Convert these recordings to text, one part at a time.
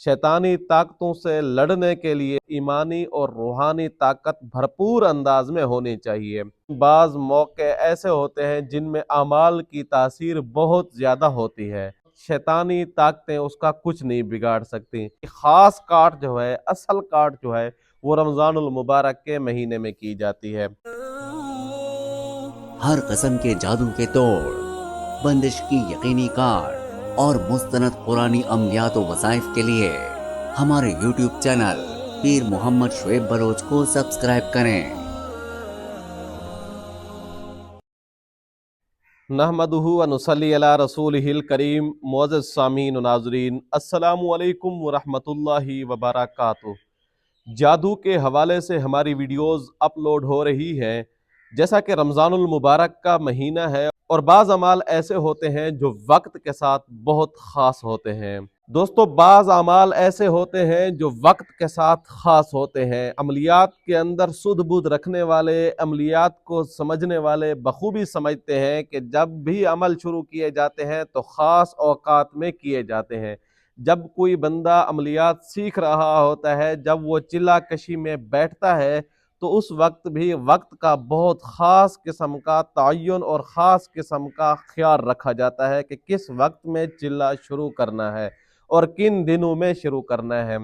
शैतानी ताकतों से लड़ने के लिए ईमानी और रूहानी ताकत भरपूर अंदाज में होनी चाहिए। बाज़ मौके ऐसे होते हैं जिनमें अमाल की तासीर बहुत ज़्यादा होती है, शैतानी ताकतें उसका कुछ नहीं बिगाड़ सकती। ख़ास काट जो है, असल काट जो है, वो रमज़ानुल मुबारक के महीने में की जाती है। हर किस्म के जादू के तोड़, बंदिश की यकीनी काट और मुस्तनद कुरानी अमलियात व वज़ाइफ के लिए हमारे YouTube चैनल पीर मोहम्मद शुएब बलोच को सब्सक्राइब करें। नहमदुहु व नुसल्ली अला रसूलिहिल करीम। मुअज़्ज़ज़ सामीन व नाज़रीन, अस्सलामु अलैकुम व रहमतुल्लाहि व बरकातुहू। जादू के हवाले से हमारी वीडियोस अपलोड हो रही हैं। जैसा कि रमज़ानुल मुबारक का महीना है और बाज़ अमाल ऐसे होते हैं जो वक्त के साथ बहुत ख़ास होते हैं। दोस्तों, बाज़ अमाल ऐसे होते हैं जो वक्त के साथ ख़ास होते हैं। अमलियात के अंदर सुध बुध रखने वाले, अमलियात को समझने वाले बखूबी समझते हैं कि जब भी अमल शुरू किए जाते हैं तो ख़ास औकात में किए जाते हैं। जब कोई बंदा अमलियात सीख रहा होता है, जब वो चिल्ला कशी में बैठता है, तो उस वक्त भी वक्त का बहुत ख़ास किस्म का तयन और ख़ास किस्म का ख्याल रखा जाता है कि किस वक्त में चिल्ला शुरू करना है और किन दिनों में शुरू करना है।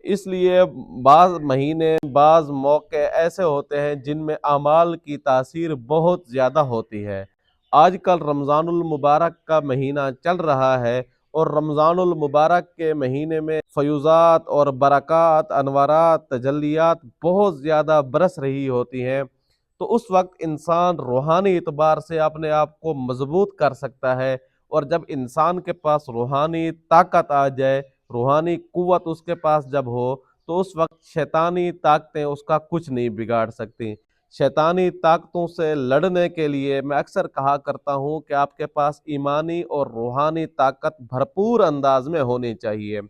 इसलिए बाज़ महीने, बाज़ मौके ऐसे होते हैं जिनमें अमाल की तासीर बहुत ज़्यादा होती है। आजकल रमज़ानुल मुबारक का महीना चल रहा है और रमज़ानुल मुबारक के महीने में फ़यूज़ात और बरक़ात, अनवारात, तजल्लियात बहुत ज़्यादा बरस रही होती हैं। तो उस वक्त इंसान रूहानी एतबार से अपने आप को मजबूत कर सकता है। और जब इंसान के पास रूहानी ताकत आ जाए, रूहानी कुव्वत उसके पास जब हो, तो उस वक्त शैतानी ताकतें उसका कुछ नहीं बिगाड़ सकती। शैतानी ताकतों से लड़ने के लिए मैं अक्सर कहा करता हूँ कि आपके पास ईमानी और रूहानी ताकत भरपूर अंदाज में होनी चाहिए।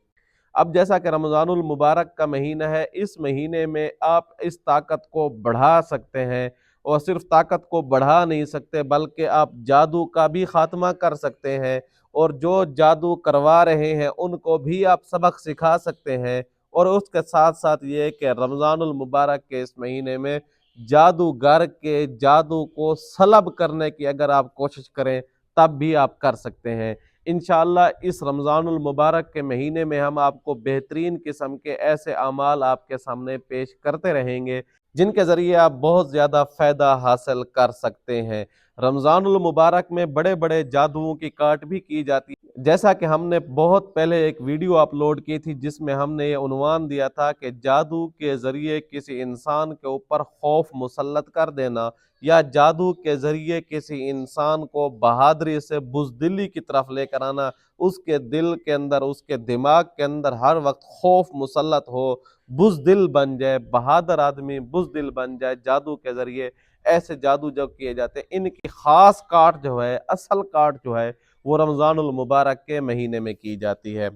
अब जैसा कि रमज़ानुल मुबारक का महीना है, इस महीने में आप इस ताकत को बढ़ा सकते हैं और सिर्फ ताकत को बढ़ा नहीं सकते बल्कि आप जादू का भी खात्मा कर सकते हैं और जो जादू करवा रहे हैं उनको भी आप सबक सिखा सकते हैं। और उसके साथ साथ ये कि रमज़ानुल मुबारक के इस महीने में जादूगर के जादू को सलब करने की अगर आप कोशिश करें तब भी आप कर सकते हैं। इंशाअल्लाह इस रमज़ानुल मुबारक के महीने में हम आपको बेहतरीन किस्म के ऐसे अमाल आपके सामने पेश करते रहेंगे जिनके ज़रिए आप बहुत ज़्यादा फ़ायदा हासिल कर सकते हैं। रमज़ानुल मुबारक में बड़े बड़े जादुओं की काट भी की जाती है। जैसा कि हमने बहुत पहले एक वीडियो अपलोड की थी जिसमें हमने ये उन्वान दिया था कि जादू के ज़रिए किसी इंसान के ऊपर खौफ मुसल्लत कर देना या जादू के ज़रिए किसी इंसान को बहादुरी से बुज़दिली की तरफ लेकर आना, उसके दिल के अंदर, उसके दिमाग के अंदर हर वक्त खौफ मुसल्लत हो, बुज़दिल बन जाए, बहादुर आदमी बुज़दिल बन जाए जादू के ज़रिए। ऐसे जादू जब किए जाते हैं, इनकी ख़ास काट जो है, असल काट जो है, वो रमज़ानुल मुबारक के महीने में की जाती है।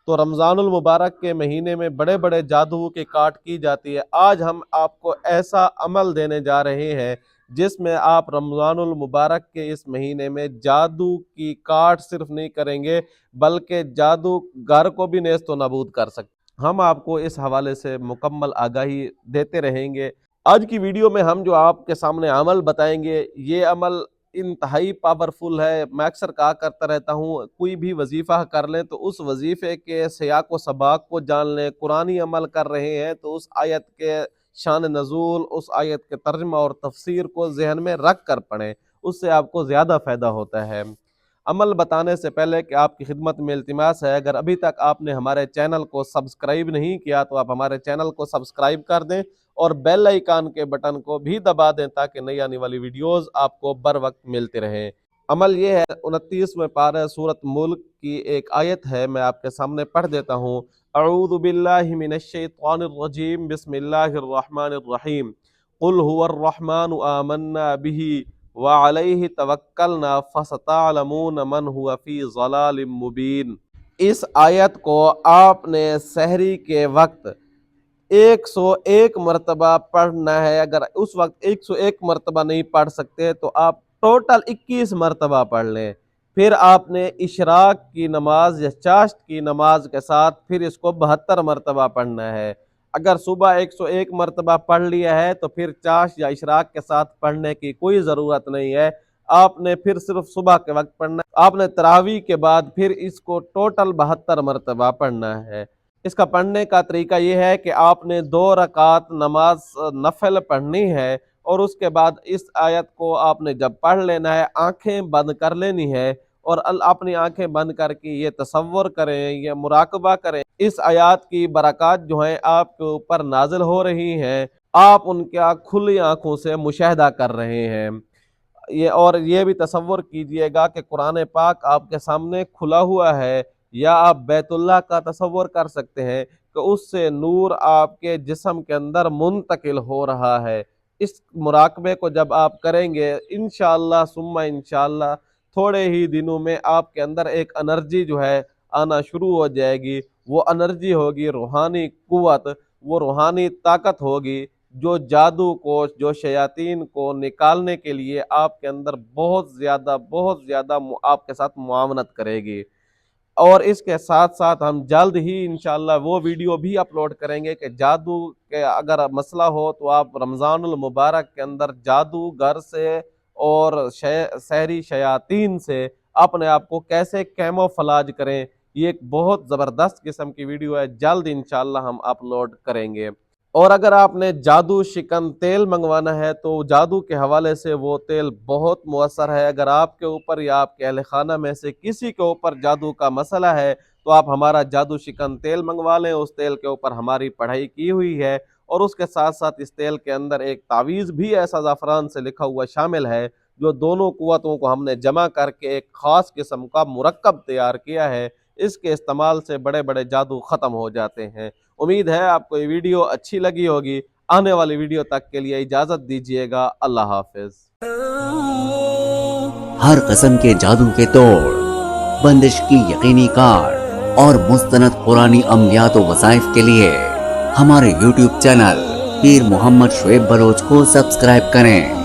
तो रमज़ानुल मुबारक के महीने में बड़े बड़े जादुओं की काट की जाती है। आज हम आपको ऐसा अमल देने जा रहे हैं जिसमें आप रमज़ानुल मुबारक के इस महीने में जादू की काट सिर्फ नहीं करेंगे बल्कि जादूगर को भी नेस्त व नाबूद कर सकते। हम आपको इस हवाले से मुकम्मल आगाही देते रहेंगे। आज की वीडियो में हम जो आपके सामने अमल बताएंगे, ये अमल इंतहाई पावरफुल है। मैं अक्सर कहा करता रहता हूँ, कोई भी वजीफ़ा कर लें तो उस वजीफ़े के सियाक व सबाक को जान लें। कुरानी अमल कर रहे हैं तो उस आयत के शान नज़ूल, उस आयत के तर्जुमा और तफसीर को जहन में रख कर पढ़ें, उससे आपको ज़्यादा फ़ायदा होता है। अमल बताने से पहले कि आपकी खिदमत में इल्तिमास है, अगर अभी तक आपने हमारे चैनल को सब्सक्राइब नहीं किया तो आप हमारे चैनल को सब्सक्राइब कर दें और बेल आइकान के बटन को भी दबा दें ताकि नई आने वाली वीडियोस आपको बर वक्त मिलते रहें। अमल ये है, 29वें पारा सूरत मुल्क की एक आयत है, मैं आपके सामने पढ़ देता हूँ। अऊज़ु बिल्लाहि मिनश शैतानिर रजीम, बिस्मिल्लाहिर रहमानिर रहीम। कुल हुवर रहमानु आमन्ना बिही व अलैहि तवक्कलना फसतअलमून मन हुवा फी ज़लालिम मुबीन। इस आयत को आपने सहरी के वक्त 101 मरतबा पढ़ना है। अगर उस वक्त 101 मरतबा नहीं पढ़ सकते तो आप टोटल 21 मरतबा पढ़ लें। फिर आपने इशराक की नमाज या चाश्त की नमाज के साथ फिर इसको 72 मरतबा पढ़ना है। अगर सुबह 101 मरतबा पढ़ लिया है तो फिर चाश्त या इशराक के साथ पढ़ने की कोई ज़रूरत नहीं है, आपने फिर सिर्फ सुबह के वक्त पढ़ना है। आपने तरावी के बाद फिर इसको टोटल 72 मरतबा पढ़ना है। इसका पढ़ने का तरीका ये है कि आपने 2 रकात नमाज नफल पढ़नी है और उसके बाद इस आयत को आपने जब पढ़ लेना है, आंखें बंद कर लेनी है और अपनी आंखें बंद करके ये तसव्वुर करें, ये मुराकबा करें, इस आयत की बरक़ात जो हैं आपके ऊपर नाजिल हो रही हैं, आप उनका खुली आंखों से मुशाहिदा कर रहे हैं। ये भी तसव्वुर कीजिएगा कि कुरान पाक आपके सामने खुला हुआ है, या आप बैतुल्लाह का तसव्वुर कर सकते हैं कि उससे नूर आपके जिस्म के अंदर मुंतकिल हो रहा है। इस मुराकबे को जब आप करेंगे इंशाअल्लाह सुम्मा इंशाअल्लाह थोड़े ही दिनों में आपके अंदर एक एनर्जी जो है आना शुरू हो जाएगी। वो एनर्जी होगी रूहानी कुव्वत, वो रूहानी ताकत होगी जो जादू को, जो शयातीन को निकालने के लिए आपके अंदर बहुत ज़्यादा आपके साथ मुआवनत करेगी। और इसके साथ साथ हम जल्द ही इंशाअल्लाह वो वीडियो भी अपलोड करेंगे कि जादू के अगर मसला हो तो आप रमज़ानुल मुबारक के अंदर जादूगर से और सहरी शयातीन से अपने आप को कैसे कैमोफ्लेज करें। ये एक बहुत ज़बरदस्त किस्म की वीडियो है, जल्द इंशाअल्लाह हम अपलोड करेंगे। और अगर आपने जादू शिकन तेल मंगवाना है तो जादू के हवाले से वो तेल बहुत मुअस्सर है। अगर आपके ऊपर या आपके अहल खाना में से किसी के ऊपर जादू का मसला है तो आप हमारा जादू शिकन तेल मंगवा लें। उस तेल के ऊपर हमारी पढ़ाई की हुई है और उसके साथ साथ इस तेल के अंदर एक तावीज़ भी ऐसा ज़ाफ़रान से लिखा हुआ शामिल है जो दोनों कुव्वतों को हमने जमा करके एक ख़ास किस्म का मुरक्कब तैयार किया है। इसके इस्तेमाल से बड़े बड़े जादू ख़त्म हो जाते हैं। उम्मीद है आपको ये वीडियो अच्छी लगी होगी। आने वाली वीडियो तक के लिए इजाज़त दीजिएगा। अल्लाह हाफ़िज़। हर किस्म के जादू के तोड़, बंदिश की यकीनी कार्ड और मुस्तनद कुरानी अमलियात व वज़ाइफ के लिए हमारे YouTube चैनल पीर मोहम्मद शुएब बलोच को सब्सक्राइब करें।